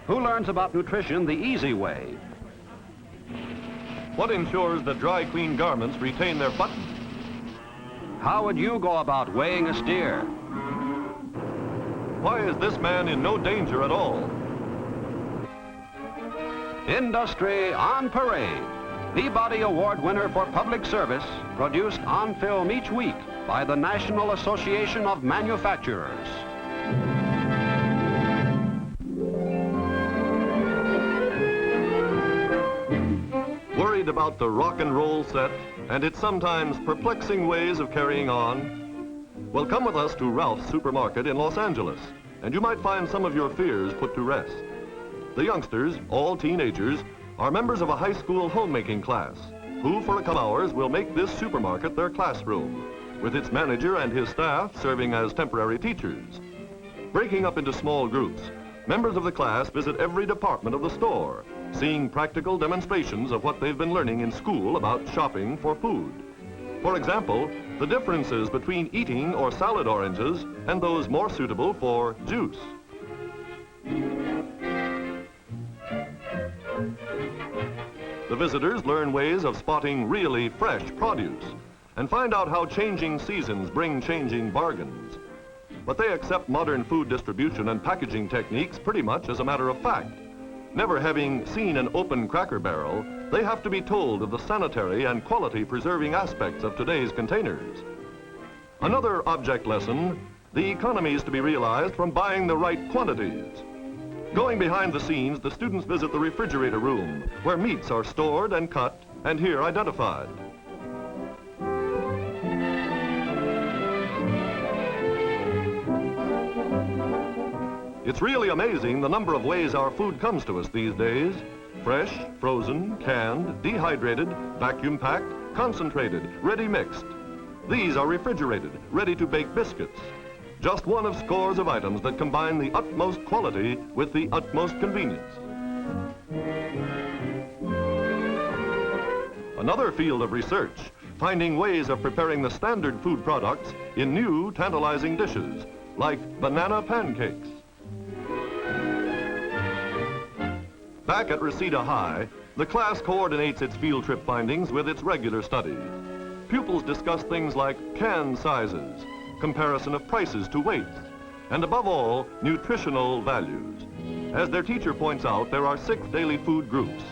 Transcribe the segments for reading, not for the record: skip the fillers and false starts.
Who learns about nutrition the easy way? What ensures that dry, clean garments retain their buttons? How would you go about weighing a steer? Why is this man in no danger at all? Industry on Parade. Peabody Award winner for public service, produced on film each week by the National Association of Manufacturers. Worried about the rock and roll set and its sometimes perplexing ways of carrying on? Well, come with us to Ralph's Supermarket in Los Angeles, and you might find some of your fears put to rest. The youngsters, all teenagers, are members of a high school homemaking class who, for a couple hours, will make this supermarket their classroom, with its manager and his staff serving as temporary teachers. Breaking up into small groups, members of the class visit every department of the store, seeing practical demonstrations of what they've been learning in school about shopping for food. For example, the differences between eating or salad oranges and those more suitable for juice. The visitors learn ways of spotting really fresh produce and find out how changing seasons bring changing bargains. But they accept modern food distribution and packaging techniques pretty much as a matter of fact. Never having seen an open Cracker Barrel, they have to be told of the sanitary and quality-preserving aspects of today's containers. Another object lesson, the economies to be realized from buying the right quantities. Going behind the scenes, the students visit the refrigerator room, where meats are stored and cut, and here identified. It's really amazing the number of ways our food comes to us these days. Fresh, frozen, canned, dehydrated, vacuum packed, concentrated, ready mixed. These are refrigerated, ready to bake biscuits. Just one of scores of items that combine the utmost quality with the utmost convenience. Another field of research, finding ways of preparing the standard food products in new, tantalizing dishes, like banana pancakes. Back at Reseda High, the class coordinates its field trip findings with its regular studies. Pupils discuss things like can sizes, comparison of prices to weights, and above all, nutritional values. As their teacher points out, there are 6 daily food groups: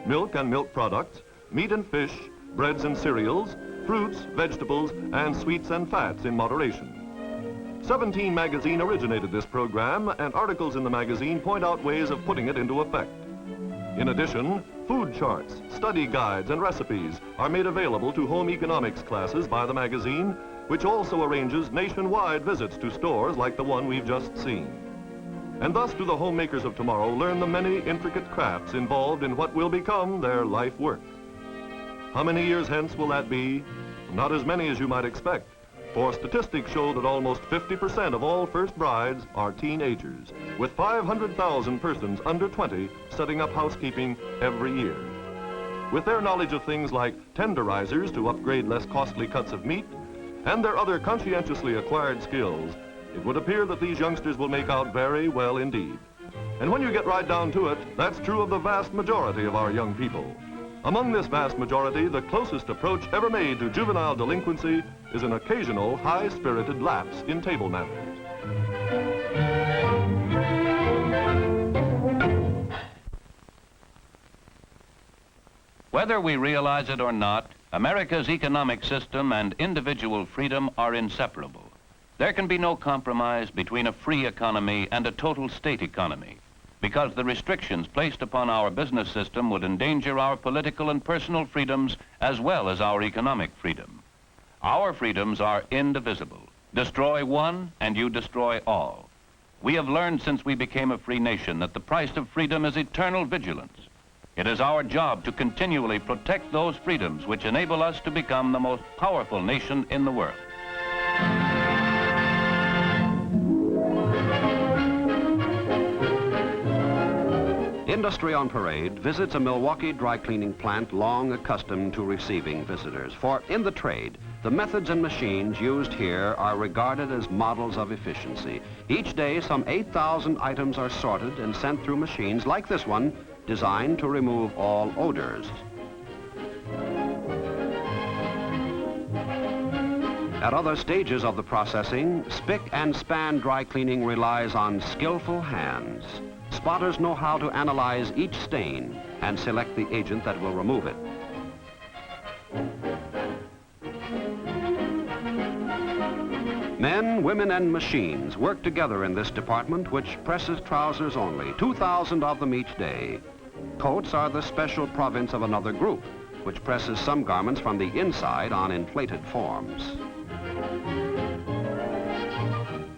milk and milk products, meat and fish, breads and cereals, fruits, vegetables, and sweets and fats in moderation. 17 magazine originated this program, and articles in the magazine point out ways of putting it into effect. In addition, food charts, study guides, and recipes are made available to home economics classes by the magazine, which also arranges nationwide visits to stores like the one we've just seen. And thus do the homemakers of tomorrow learn the many intricate crafts involved in what will become their life work. How many years hence will that be? Not as many as you might expect, for statistics show that almost 50% of all first brides are teenagers, with 500,000 persons under 20 setting up housekeeping every year. With their knowledge of things like tenderizers to upgrade less costly cuts of meat, and their other conscientiously acquired skills, it would appear that these youngsters will make out very well indeed. And when you get right down to it, that's true of the vast majority of our young people. Among this vast majority, the closest approach ever made to juvenile delinquency is an occasional high-spirited lapse in table manners. Whether we realize it or not, America's economic system and individual freedom are inseparable. There can be no compromise between a free economy and a total state economy, because the restrictions placed upon our business system would endanger our political and personal freedoms as well as our economic freedom. Our freedoms are indivisible. Destroy one and you destroy all. We have learned since we became a free nation that the price of freedom is eternal vigilance. It is our job to continually protect those freedoms which enable us to become the most powerful nation in the world. Industry on Parade visits a Milwaukee dry cleaning plant long accustomed to receiving visitors. For in the trade, the methods and machines used here are regarded as models of efficiency. Each day, some 8,000 items are sorted and sent through machines like this one, designed to remove all odors. At other stages of the processing, spick and span dry cleaning relies on skillful hands. Spotters know how to analyze each stain and select the agent that will remove it. Men, women, and machines work together in this department, which presses trousers only, 2,000 of them each day. Coats are the special province of another group, which presses some garments from the inside on inflated forms.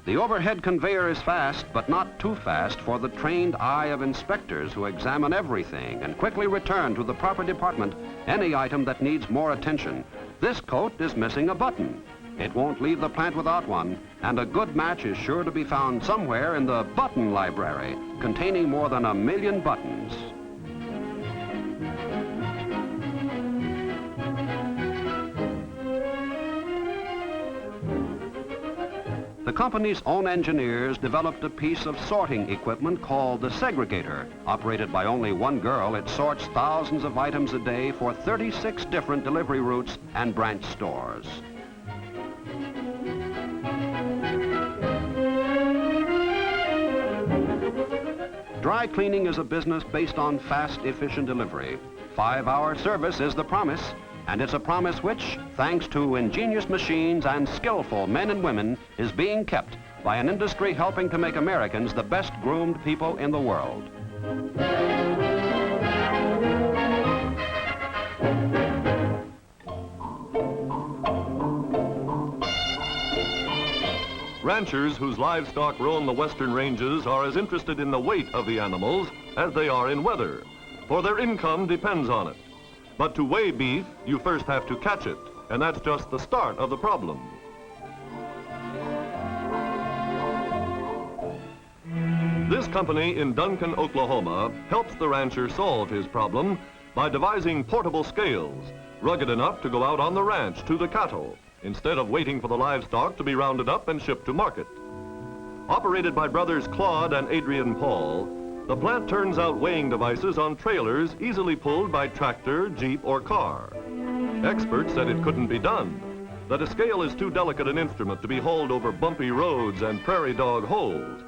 The overhead conveyor is fast, but not too fast for the trained eye of inspectors who examine everything and quickly return to the proper department any item that needs more attention. This coat is missing a button. It won't leave the plant without one, and a good match is sure to be found somewhere in the button library, containing more than 1 million buttons. The company's own engineers developed a piece of sorting equipment called the segregator. Operated by only one girl, it sorts thousands of items a day for 36 different delivery routes and branch stores. Dry cleaning is a business based on fast, efficient delivery. 5-hour service is the promise, and it's a promise which, thanks to ingenious machines and skillful men and women, is being kept by an industry helping to make Americans the best groomed people in the world. Ranchers whose livestock roam the western ranges are as interested in the weight of the animals as they are in weather, for their income depends on it. But to weigh beef, you first have to catch it, and that's just the start of the problem. This company in Duncan, Oklahoma, helps the rancher solve his problem by devising portable scales, rugged enough to go out on the ranch to the cattle, instead of waiting for the livestock to be rounded up and shipped to market. Operated by brothers Claude and Adrian Paul, the plant turns out weighing devices on trailers easily pulled by tractor, jeep, or car. Experts said it couldn't be done, that a scale is too delicate an instrument to be hauled over bumpy roads and prairie dog holes.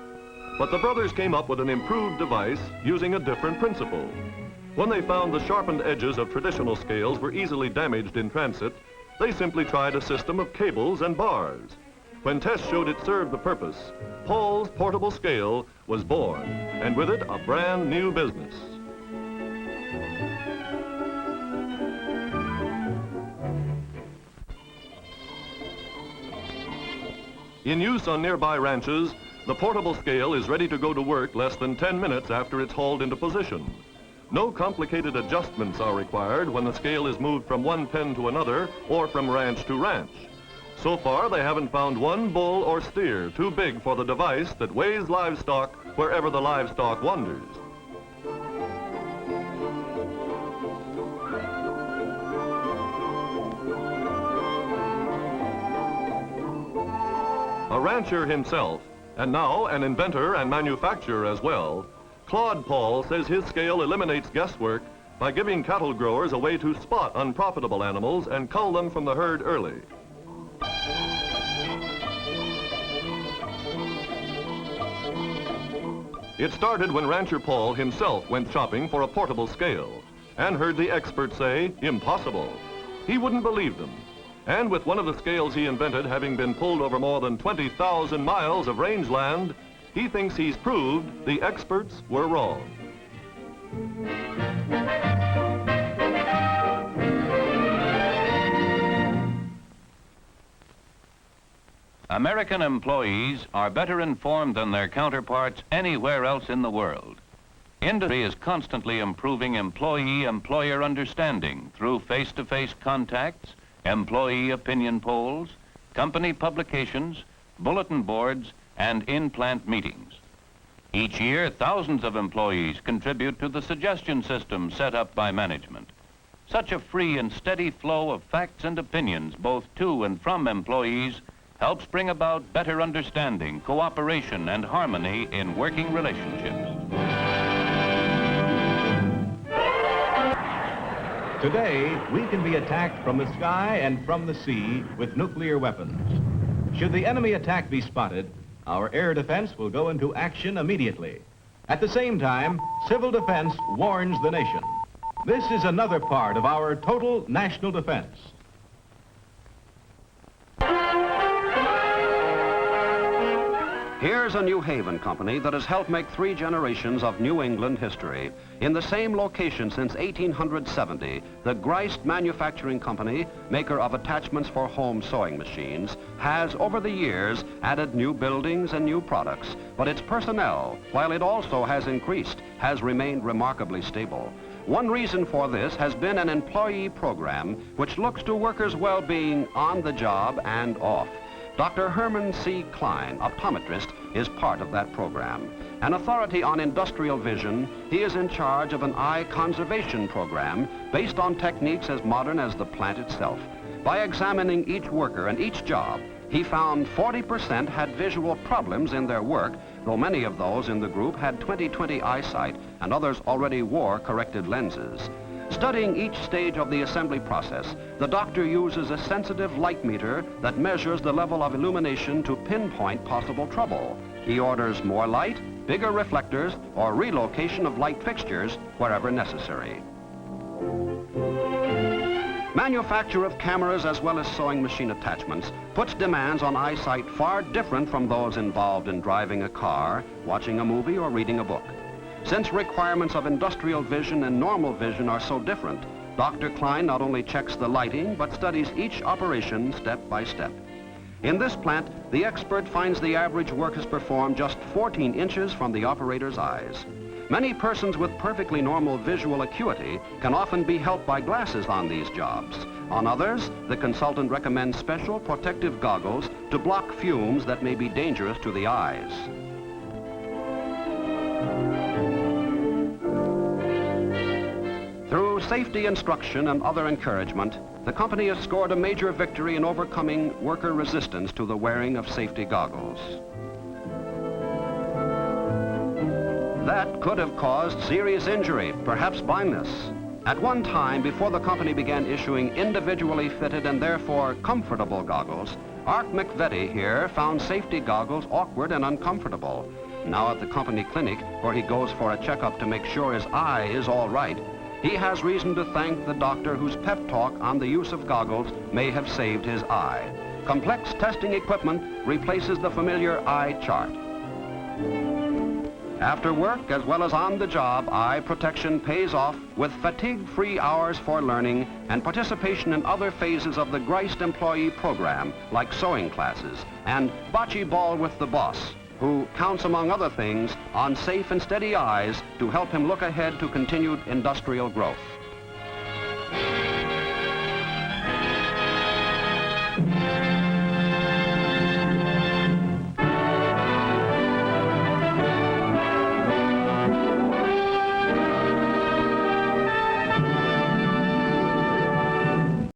But the brothers came up with an improved device using a different principle. When they found the sharpened edges of traditional scales were easily damaged in transit, they simply tried a system of cables and bars. When tests showed it served the purpose, Paul's portable scale was born, and with it, a brand new business. In use on nearby ranches, the portable scale is ready to go to work less than 10 minutes after it's hauled into position. No complicated adjustments are required when the scale is moved from one pen to another or from ranch to ranch. So far, they haven't found one bull or steer too big for the device that weighs livestock wherever the livestock wanders. A rancher himself, and now an inventor and manufacturer as well, Claude Paul says his scale eliminates guesswork by giving cattle growers a way to spot unprofitable animals and cull them from the herd early. It started when rancher Paul himself went shopping for a portable scale and heard the experts say, impossible. He wouldn't believe them. And with one of the scales he invented having been pulled over more than 20,000 miles of rangeland, he thinks he's proved the experts were wrong. American employees are better informed than their counterparts anywhere else in the world. Industry is constantly improving employee-employer understanding through face-to-face contacts, employee opinion polls, company publications, bulletin boards, and in-plant meetings. Each year, thousands of employees contribute to the suggestion system set up by management. Such a free and steady flow of facts and opinions, both to and from employees, helps bring about better understanding, cooperation, and harmony in working relationships. Today, we can be attacked from the sky and from the sea with nuclear weapons. Should the enemy attack be spotted, our air defense will go into action immediately. At the same time, civil defense warns the nation. This is another part of our total national defense. Here's a New Haven company that has helped make 3 generations of New England history. In the same location since 1870, the Greist Manufacturing Company, maker of attachments for home sewing machines, has over the years added new buildings and new products, but its personnel, while it also has increased, has remained remarkably stable. One reason for this has been an employee program which looks to workers' well-being on the job and off. Dr. Herman C. Klein, optometrist, is part of that program. An authority on industrial vision, he is in charge of an eye conservation program based on techniques as modern as the plant itself. By examining each worker and each job, he found 40% had visual problems in their work, though many of those in the group had 20/20 eyesight and others already wore corrected lenses. Studying each stage of the assembly process, the doctor uses a sensitive light meter that measures the level of illumination to pinpoint possible trouble. He orders more light, bigger reflectors, or relocation of light fixtures wherever necessary. Manufacture of cameras as well as sewing machine attachments puts demands on eyesight far different from those involved in driving a car, watching a movie, or reading a book. Since requirements of industrial vision and normal vision are so different, Dr. Klein not only checks the lighting, but studies each operation step by step. In this plant, the expert finds the average work is performed just 14 inches from the operator's eyes. Many persons with perfectly normal visual acuity can often be helped by glasses on these jobs. On others, the consultant recommends special protective goggles to block fumes that may be dangerous to the eyes. Through safety instruction and other encouragement, the company has scored a major victory in overcoming worker resistance to the wearing of safety goggles. That could have caused serious injury, perhaps blindness. At one time, before the company began issuing individually fitted and therefore comfortable goggles, Art McVetti here found safety goggles awkward and uncomfortable. Now at the company clinic, where he goes for a checkup to make sure his eye is all right, he has reason to thank the doctor whose pep talk on the use of goggles may have saved his eye. Complex testing equipment replaces the familiar eye chart. After work, as well as on the job, eye protection pays off with fatigue-free hours for learning and participation in other phases of the Greist employee program, like sewing classes and bocce ball with the boss, who counts, among other things, on safe and steady eyes to help him look ahead to continued industrial growth.